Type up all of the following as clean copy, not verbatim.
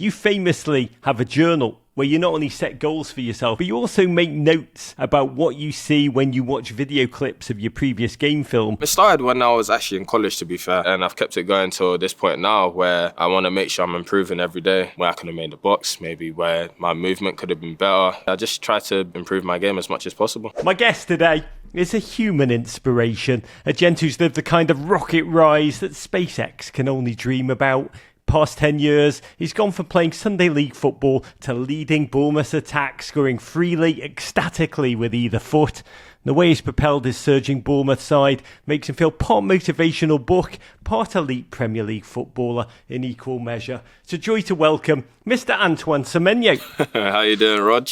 You famously have a journal where you not only set goals for yourself, but you also make notes about what you see when you watch video clips of your previous game film. It started when I was actually in college, to be fair, and I've kept it going till this point now where I want to make sure I'm improving every day, where I could have made the box, maybe where my movement could have been better. I just try to improve my game as much as possible. My guest today is a human inspiration, a gent who's lived the kind of rocket rise that SpaceX can only dream about. Past 10 years, he's gone from playing Sunday League football to leading Bournemouth attack, scoring freely, ecstatically with either foot. The way he's propelled his surging Bournemouth side makes him feel part motivational book, part elite Premier League footballer in equal measure. It's a joy to welcome Mr. Antoine Semenyo. How you doing, Rog?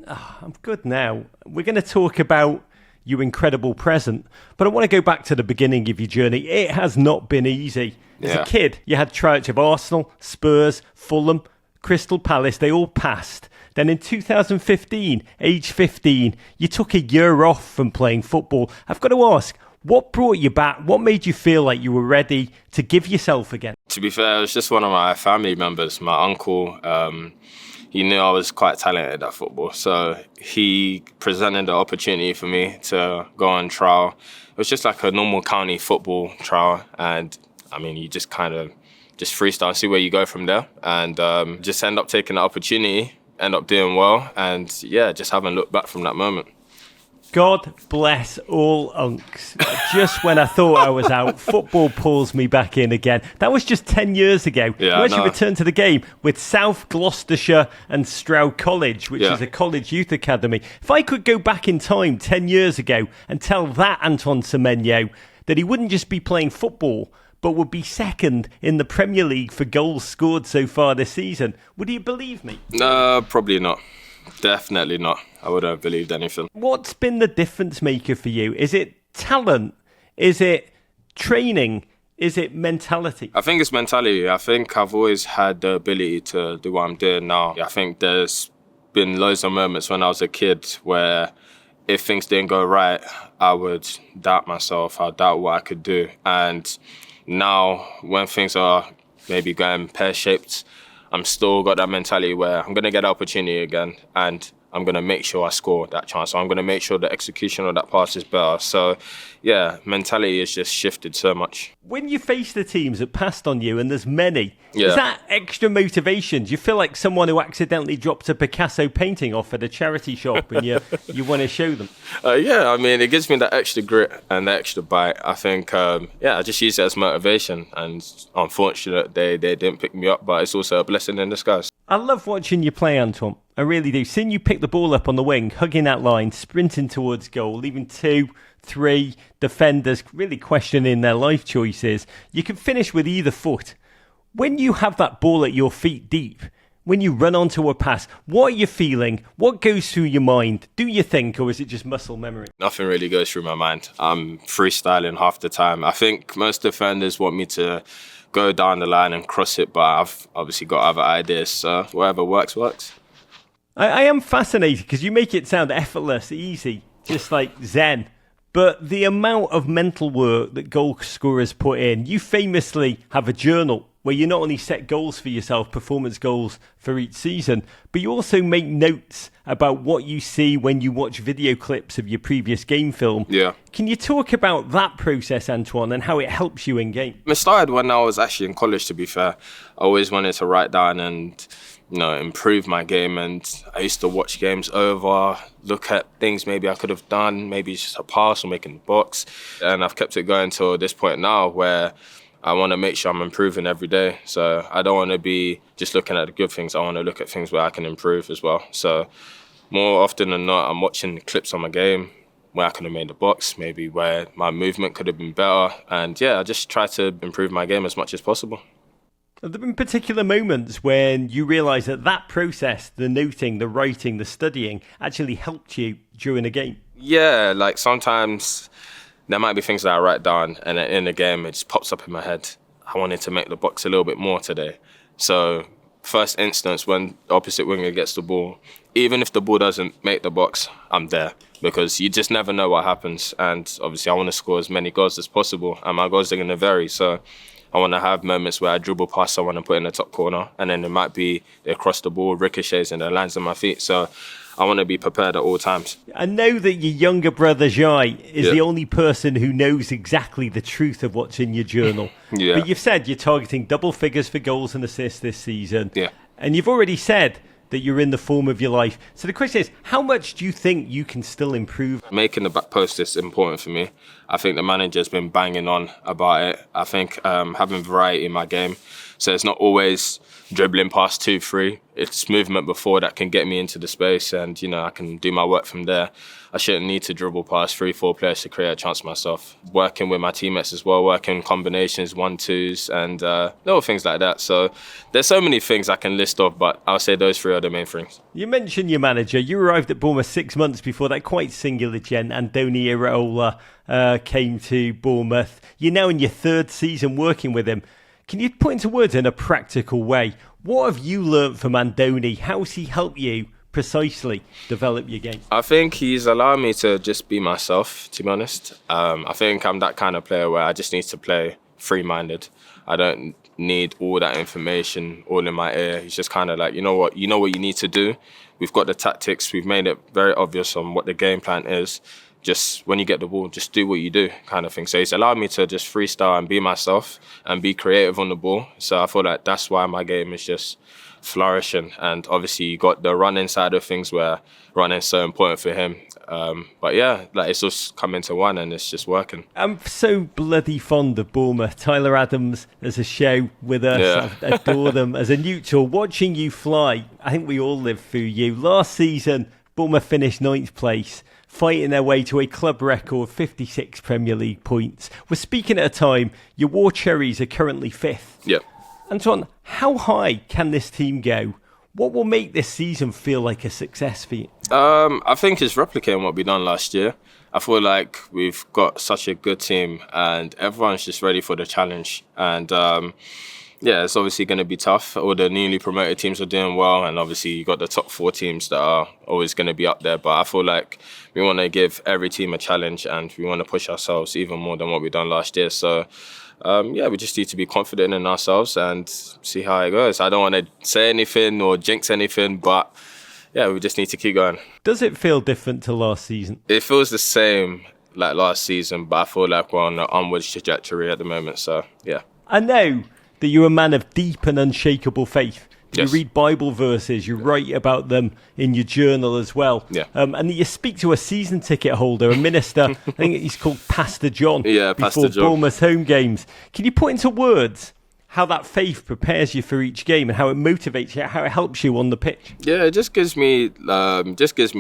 I'm good now. We're going to talk about your incredible present, but I want to go back to the beginning of your journey. It has not been easy. As a kid, you had tryouts of Arsenal, Spurs, Fulham, Crystal Palace. They all passed. Then in 2015, age 15, you took a year off from playing football. I've got to ask, what brought you back? What made you feel like you were ready to give yourself again? To be fair, it was just one of my family members, my uncle. He knew I was quite talented at football, so he presented the opportunity for me to go on trial. It was just like a normal county football trial, and I mean, you just kind of just freestyle, see where you go from there, and just end up taking the opportunity, end up doing well, and yeah, just haven't looked back from that moment. God bless all unks. Just when I thought I was out, football pulls me back in again. That was just 10 years ago. Yeah, you actually returned to the game with South Gloucestershire and Stroud College, which is a college youth academy. If I could go back in time 10 years ago and tell that Antoine Semenyo that he wouldn't just be playing football, but would be second in the Premier League for goals scored so far this season, would you believe me? No, probably not. Definitely not. I wouldn't have believed anything. What's been the difference maker for you? Is it talent? Is it training? Is it mentality? I think it's mentality. I think I've always had the ability to do what I'm doing now. I think there's been loads of moments when I was a kid where if things didn't go right, I would doubt myself. I'd doubt what I could do. And now when things are maybe going pear-shaped, I'm still got that mentality where I'm going to get the opportunity again and I'm going to make sure I score that chance. So I'm going to make sure the execution of that pass is better. So, yeah, mentality has just shifted so much. When you face the teams that passed on you, and there's many, is that extra motivation? Do you feel like someone who accidentally dropped a Picasso painting off at a charity shop and you want to show them? Yeah, I mean, it gives me that extra grit and that extra bite. I think, I just use it as motivation. And unfortunate, they didn't pick me up, but it's also a blessing in disguise. I love watching you play, Antoine. I really do. Seeing you pick the ball up on the wing, hugging that line, sprinting towards goal, leaving 2, 3 defenders really questioning their life choices. You can finish with either foot. When you have that ball at your feet deep, when you run onto a pass, what are you feeling? What goes through your mind? Do you think, or is it just muscle memory? Nothing really goes through my mind. I'm freestyling half the time. I think most defenders want me to go down the line and cross it, but I've obviously got other ideas, so whatever works, works. I am fascinated because you make it sound effortless, easy, just like Zen. But the amount of mental work that goal scorers put in, you famously have a journal where you not only set goals for yourself, performance goals for each season, but you also make notes about what you see when you watch video clips of your previous game film. Yeah. Can you talk about that process, Antoine, and how it helps you in game? It started when I was actually in college, to be fair. I always wanted to write down and improve my game, and I used to watch games over, look at things maybe I could have done, maybe just a pass or making the box. And I've kept it going till this point now where I want to make sure I'm improving every day. So I don't want to be just looking at the good things. I want to look at things where I can improve as well. So more often than not, I'm watching clips on my game where I could have made the box, maybe where my movement could have been better. And yeah, I just try to improve my game as much as possible. Have there been particular moments when you realise that process, the noting, the writing, the studying, actually helped you during a game? Yeah, like sometimes there might be things that I write down and in the game it just pops up in my head. I wanted to make the box a little bit more today. So first instance, when the opposite winger gets the ball, even if the ball doesn't make the box, I'm there. Because you just never know what happens. And obviously I want to score as many goals as possible and my goals are going to vary. So I want to have moments where I dribble past someone and put in the top corner, and then it might be they cross the ball, ricochets, and it lands on my feet. So I want to be prepared at all times. I know that your younger brother, Jai, is the only person who knows exactly the truth of what's in your journal. Yeah. But you've said you're targeting double figures for goals and assists this season. Yeah. And you've already said that you're in the form of your life. So the question is, how much do you think you can still improve? Making the back post is important for me. I think the manager's been banging on about it. I think having variety in my game. So it's not always dribbling past 2-3. It's movement before that can get me into the space, and I can do my work from there. I shouldn't need to dribble past 3-4 players to create a chance for myself. Working with my teammates as well, working combinations, 1-2s, and little things like that. So there's so many things I can list off, but I'll say those 3 are the main things. You mentioned your manager. You arrived at Bournemouth 6 months before that quite singular gent, Andoni Iraola, came to Bournemouth. You're now in your 3rd season working with him. Can you put into words in a practical way, what have you learnt from Andoni? How's he helped you precisely develop your game? I think he's allowed me to just be myself, to be honest. I think I'm that kind of player where I just need to play free-minded. I don't need all that information all in my ear. He's just kind of like, you know what you need to do. We've got the tactics. We've made it very obvious on what the game plan is. Just when you get the ball, just do what you do, kind of thing. So he's allowed me to just freestyle and be myself and be creative on the ball. So I feel like that's why my game is just flourishing. And obviously you got the running side of things where running's so important for him. But yeah, like it's just come into one and it's just working. I'm so bloody fond of Bournemouth. Tyler Adams as a show with us. Yeah. I adore them. As a neutral, watching you fly, I think we all live through you. Last season, Bournemouth finished 9th place, fighting their way to a club record 56 Premier League points. We're speaking at a time, your War Cherries are currently 5th. Yeah. Antoine, how high can this team go? What will make this season feel like a success for you? I think it's replicating what we done last year. I feel like we've got such a good team and everyone's just ready for the challenge. And it's obviously going to be tough. All the newly promoted teams are doing well, and obviously you got the top 4 teams that are always going to be up there. But I feel like we want to give every team a challenge, and we want to push ourselves even more than what we done last year. So, we just need to be confident in ourselves and see how it goes. I don't want to say anything or jinx anything, but we just need to keep going. Does it feel different to last season? It feels the same like last season, but I feel like we're on an onwards trajectory at the moment. So, yeah. I know that you're a man of deep and unshakable faith. Yes. You read Bible verses, you write about them in your journal as well. Yeah. And you speak to a season ticket holder, a minister, I think he's called Pastor John, Pastor before John. Bournemouth home games. Can you put into words how that faith prepares you for each game and how it motivates you, how it helps you on the pitch? Yeah, it just gives me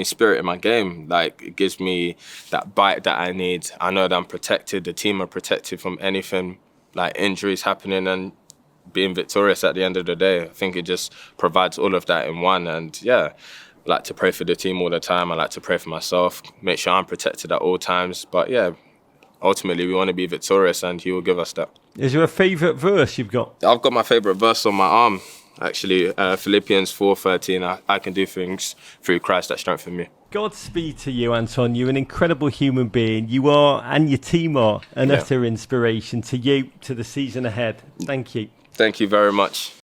spirit in my game. Like, it gives me that bite that I need. I know that I'm protected. The team are protected from anything like injuries happening and being victorious at the end of the day. I think it just provides all of that in one. And I like to pray for the team all the time. I like to pray for myself, make sure I'm protected at all times. But ultimately we want to be victorious, and he will give us that. Is there a favourite verse you've got? I've got my favourite verse on my arm, actually. Philippians 4:13. I can do things through Christ that strengthens me. Godspeed to you, Anton. You're an incredible human being. You are, and your team are, an utter inspiration to you, to the season ahead. Thank you. Thank you very much.